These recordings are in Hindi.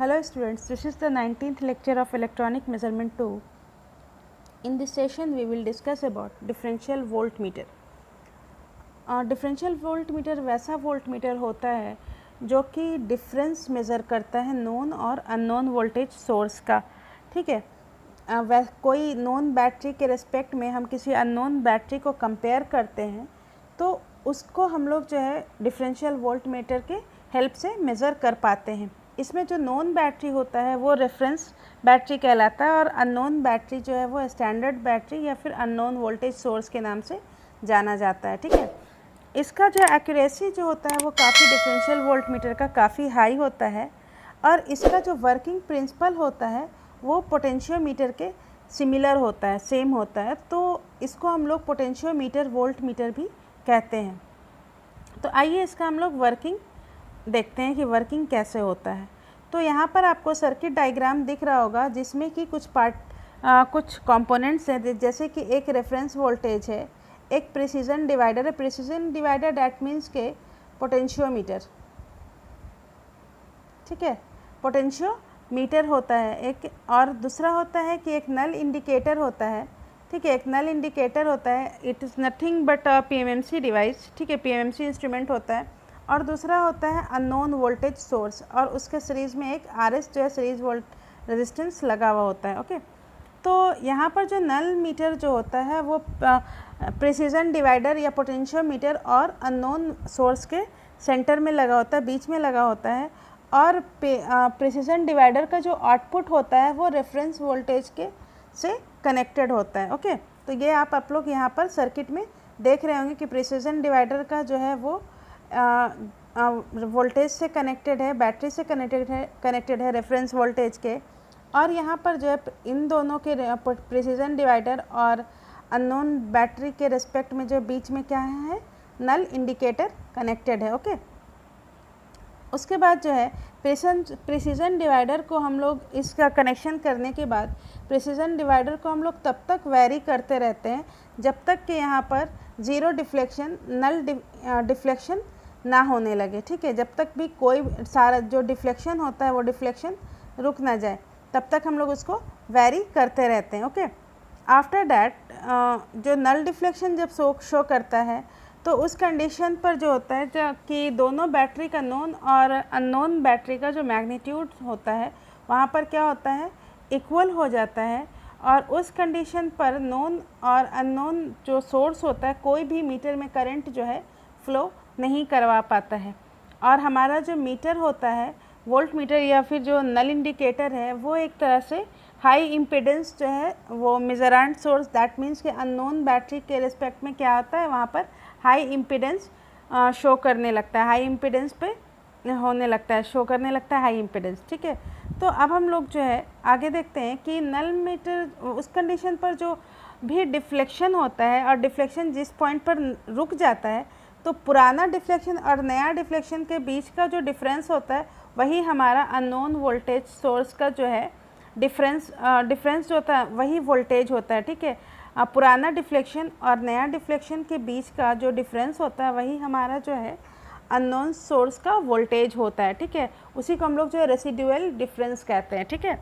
Hello students, this is the 19th lecture of Electronic Measurement 2. In this session we will discuss about differential voltmeter. Differential voltmeter वैसा वोल्टमीटर होता है जो कि डिफरेंस मेज़र करता है नोन और अननोन वोल्टेज सोर्स का। ठीक है, कोई नोन बैटरी के रिस्पेक्ट में हम किसी अननोन बैटरी को कंपेयर करते हैं तो उसको हम लोग जो है डिफरेंशियल वोल्टमीटर के हेल्प से मेज़र कर पाते हैं। इसमें जो नोन बैटरी होता है वो रेफरेंस बैटरी कहलाता है और अननोन बैटरी जो है वो स्टैंडर्ड बैटरी या फिर अननोन वोल्टेज सोर्स के नाम से जाना जाता है। ठीक है, इसका जो एक्यूरेसी जो होता है वो काफ़ी डिफरेंशियल वोल्टमीटर का काफ़ी हाई होता है और इसका जो वर्किंग प्रिंसिपल होता है वो पोटेंशियोमीटर के सिमिलर होता है, सेम होता है, तो इसको हम लोग पोटेंशियोमीटर वोल्टमीटर भी कहते हैं। तो आइए इसका हम लोग वर्किंग देखते हैं कि वर्किंग कैसे होता है। तो यहाँ पर आपको सर्किट डायग्राम दिख रहा होगा जिसमें कि कुछ कंपोनेंट्स हैं, जैसे कि एक रेफरेंस वोल्टेज है, एक प्रिसीजन डिवाइडर है। प्रिसीजन डिवाइडर डैट मीन्स के पोटेंशियोमीटर, ठीक है, पोटेंशियोमीटर होता है एक, और दूसरा होता है कि एक नल इंडिकेटर होता है। ठीक है, एक नल इंडिकेटर होता है, it is nothing but PMMC device. ठीक है, पीएमएमसी इंस्ट्रूमेंट होता है। और दूसरा होता है अननोन वोल्टेज सोर्स और उसके सीरीज़ में एक आरएस जो है सीरीज वोल्ट रेजिस्टेंस लगा हुआ होता है। ओके, तो यहाँ पर जो नल मीटर जो होता है वो प्रिसीजन डिवाइडर या पोटेंशियोमीटर और अननोन सोर्स के सेंटर में लगा होता है, बीच में लगा होता है। और प्रिसीजन डिवाइडर का जो आउटपुट होता है वो रेफरेंस वोल्टेज के से कनेक्टेड होता है। ओके, तो ये आप लोग यहाँ पर सर्किट में देख रहे होंगे कि प्रिसीजन डिवाइडर का जो है वो वोल्टेज से कनेक्टेड है, बैटरी से कनेक्टेड है रेफरेंस वोल्टेज के। और यहाँ पर जो है इन दोनों के प्रिसीजन डिवाइडर और अननोन बैटरी के रिस्पेक्ट में जो बीच में क्या है, नल इंडिकेटर कनेक्टेड है। ओके, उसके बाद जो है प्रिसीजन डिवाइडर को हम लोग इसका कनेक्शन करने के बाद प्रिसीजन डिवाइडर को हम लोग तब तक वैरी करते रहते हैं जब तक कि यहाँ पर ज़ीरो डिफ्लेक्शन, नल डिफ्लेक्शन ना होने लगे। ठीक है, जब तक भी कोई सारा जो डिफ्लेक्शन होता है वो डिफ्लेक्शन रुक ना जाए तब तक हम लोग उसको वैरी करते रहते हैं। ओके, आफ्टर डैट जो नल डिफ्लेक्शन जब शो करता है तो उस कंडीशन पर जो होता है कि दोनों बैटरी का नोन और अननोन बैटरी का जो मैग्नीट्यूड होता है वहाँ पर क्या होता है, इक्वल हो जाता है। और उस कंडीशन पर नोन और अननोन जो सोर्स होता है कोई भी मीटर में करंट जो है फ्लो नहीं करवा पाता है। और हमारा जो मीटर होता है वोल्ट मीटर या फिर जो नल इंडिकेटर है वो एक तरह से हाई इम्पीडेंस जो है वो मेजरेंट सोर्स, दैट मीन्स कि अननोन बैटरी के रिस्पेक्ट में क्या होता है, वहाँ पर हाई इम्पीडेंस शो करने लगता है, हाई इम्पीडेंस पे होने लगता है, शो करने लगता है हाई इम्पीडेंस। ठीक है, तो अब हम लोग जो है आगे देखते हैं कि नल मीटर उस कंडीशन पर जो भी डिफ्लेक्शन होता है और डिफ्लेक्शन जिस पॉइंट पर रुक जाता है तो पुराना डिफ्लेक्शन और नया डिफ्लेक्शन के बीच का जो डिफरेंस होता है वही हमारा अननोन वोल्टेज सोर्स का जो है डिफरेंस जो होता है वही वोल्टेज होता है। ठीक है, पुराना डिफ्लेक्शन और नया डिफ्लेक्शन के बीच का जो डिफरेंस होता है वही हमारा जो है अननोन सोर्स का वोल्टेज होता है। ठीक है, उसी को हम लोग जो है रेसिडुअल डिफरेंस कहते हैं। ठीक है,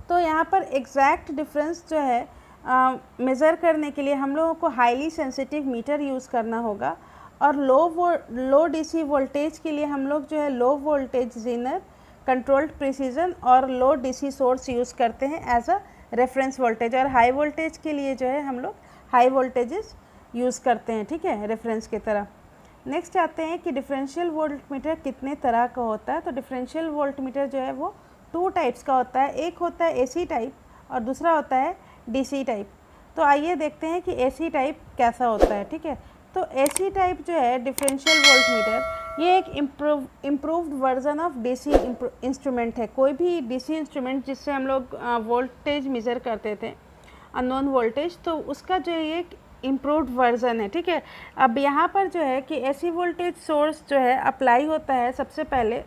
तो यहाँ पर एग्जैक्ट डिफरेंस जो है मेज़र करने के लिए हम लोगों को हाईली सेंसिटिव मीटर यूज़ करना होगा। और लो डीसी वोल्टेज के लिए हम लोग जो है low voltage zener, controlled precision और लो डीसी सोर्स यूज़ करते हैं एज अ रेफरेंस वोल्टेज। और हाई वोल्टेज के लिए जो है हम लोग हाई वोल्टेजेस यूज़ करते हैं। ठीक है, रेफरेंस की तरह। नेक्स्ट आते हैं कि डिफरेंशियल वोल्टमीटर कितने तरह का होता है। तो डिफरेंशियल वोल्टमीटर जो है वो 2 टाइप्स का होता है, एक होता है एसी टाइप और दूसरा होता है डीसी टाइप। तो आइए देखते हैं कि एसी टाइप कैसा होता है। ठीक है, तो एसी टाइप जो है डिफरेंशियल वोल्टमीटर ये एक improved version of DC instrument है। कोई भी डीसी इंस्ट्रूमेंट जिससे हम लोग वोल्टेज मेज़र करते थे अननोन वोल्टेज, तो उसका जो ये एक इम्प्रूव्ड वर्जन है। ठीक है, अब यहाँ पर जो है कि एसी वोल्टेज सोर्स जो है अप्लाई होता है, सबसे पहले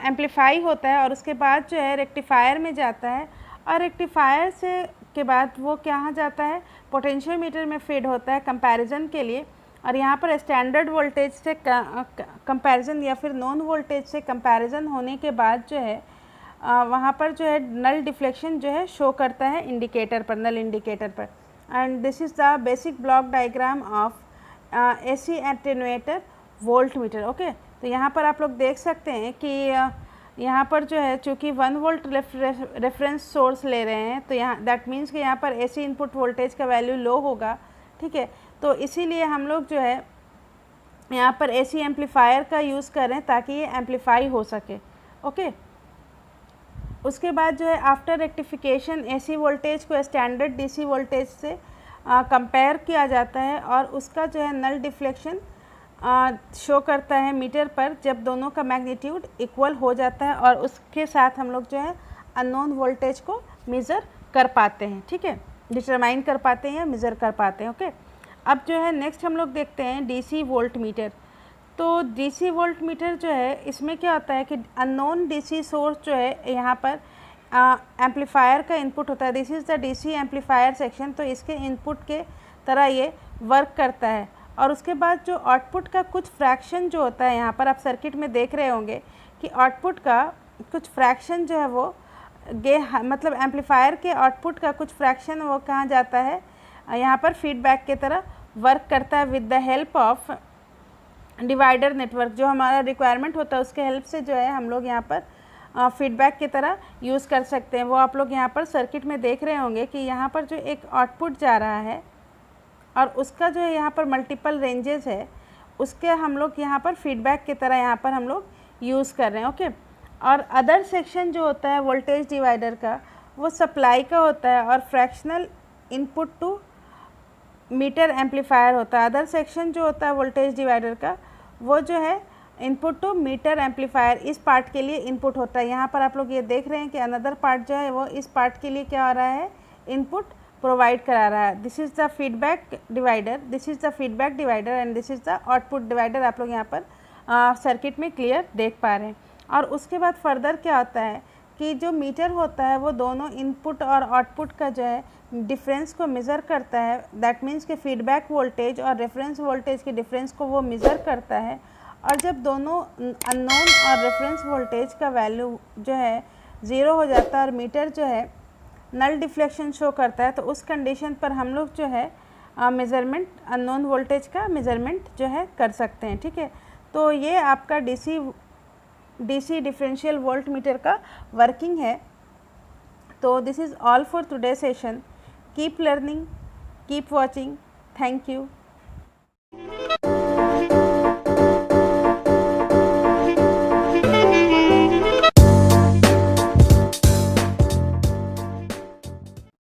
एम्पलीफाई होता है और उसके बाद जो है रेक्टिफायर में जाता है और रेक्टिफायर से के बाद वो कहाँ जाता है, पोटेंशियोमीटर में फीड होता है कंपैरिजन के लिए। और यहाँ पर स्टैंडर्ड वोल्टेज से कंपैरिजन या फिर नॉन वोल्टेज से कंपैरिजन होने के बाद जो है वहाँ पर जो है नल डिफ्लेक्शन जो है शो करता है इंडिकेटर पर, नल इंडिकेटर पर। And this is the basic block diagram of AC attenuator volt meter. Okay, तो यहाँ पर आप लोग देख सकते हैं कि यहाँ पर जो है चूँकि 1 वोल्ट रेफरेंस सोर्स ले रहे हैं, तो यहाँ दैट मीन्स कि यहाँ पर AC इनपुट वोल्टेज का वैल्यू लो होगा, ठीक है। तो इसीलिए हम लोग जो है यहाँ पर AC एम्पलीफायर का यूज़ कर रहे हैं ताकि ये एम्पलीफाई हो सके। ओके, उसके बाद जो है आफ्टर रेक्टिफिकेशन AC वोल्टेज को स्टैंडर्ड DC वोल्टेज से कंपेयर किया जाता है और उसका जो है नल डिफ्लेक्शन शो करता है मीटर पर जब दोनों का मैग्नीट्यूड इक्वल हो जाता है, और उसके साथ हम लोग जो है अननोन वोल्टेज को मेज़र कर पाते हैं, ठीक है, डिटरमाइन कर पाते हैं या मेज़र कर पाते हैं। ओके, अब जो है नेक्स्ट हम लोग देखते हैं DC वोल्ट मीटर। तो DC वोल्ट मीटर जो है इसमें क्या होता है कि अननोन DC सोर्स जो है यहाँ पर एम्पलीफायर का इनपुट होता है। This is the DC amplifier section. तो इसके इनपुट के तरह ये वर्क करता है, और उसके बाद जो आउटपुट का कुछ फ्रैक्शन जो होता है, यहाँ पर आप सर्किट में देख रहे होंगे कि आउटपुट का कुछ फ्रैक्शन जो है वो मतलब एम्पलीफायर के आउटपुट का कुछ फ्रैक्शन वो कहाँ जाता है, यहाँ पर फीडबैक के तरह वर्क करता है with the help of divider network. जो हमारा रिक्वायरमेंट होता है उसके हेल्प से जो है हम लोग यहाँ पर फीडबैक की तरह यूज़ कर सकते हैं। वो आप लोग यहाँ पर सर्किट में देख रहे होंगे कि यहाँ पर जो एक आउटपुट जा रहा है और उसका जो है यहाँ पर मल्टीपल रेंजेस है, उसके हम लोग यहाँ पर फीडबैक की तरह यहाँ पर हम लोग यूज़ कर रहे हैं। ओके, और अदर सेक्शन जो होता है वोल्टेज डिवाइडर का वो सप्लाई का होता है और fractional input to meter amplifier होता है। अदर सेक्शन जो होता है वोल्टेज डिवाइडर का वो जो है इनपुट टू मीटर एम्पलीफायर, इस पार्ट के लिए इनपुट होता है। यहाँ पर आप लोग ये देख रहे हैं कि अनदर पार्ट जो है वो इस पार्ट के लिए क्या हो रहा है, इनपुट प्रोवाइड करा रहा है। This is the feedback divider, this is the feedback divider and this is the output divider. आप लोग यहाँ पर सर्किट में क्लियर देख पा रहे हैं। और उसके बाद फर्दर क्या होता है कि जो मीटर होता है वो दोनों इनपुट और आउटपुट का जो है डिफरेंस को मेज़र करता है। दैट मीन्स कि फीडबैक वोल्टेज और रेफरेंस वोल्टेज के डिफरेंस को वो मेज़र करता है, और जब दोनों अननोन और रेफरेंस वोल्टेज का वैल्यू जो है 0 हो जाता है और मीटर जो है नल डिफ्लेक्शन शो करता है, तो उस कंडीशन पर हम लोग जो है मेज़रमेंट अननोन वोल्टेज का मेज़रमेंट जो है कर सकते हैं, ठीक है। तो ये आपका DC डिफरेंशियल वोल्ट मीटर का वर्किंग है। तो this is all for today session. Keep learning, keep watching. Thank you.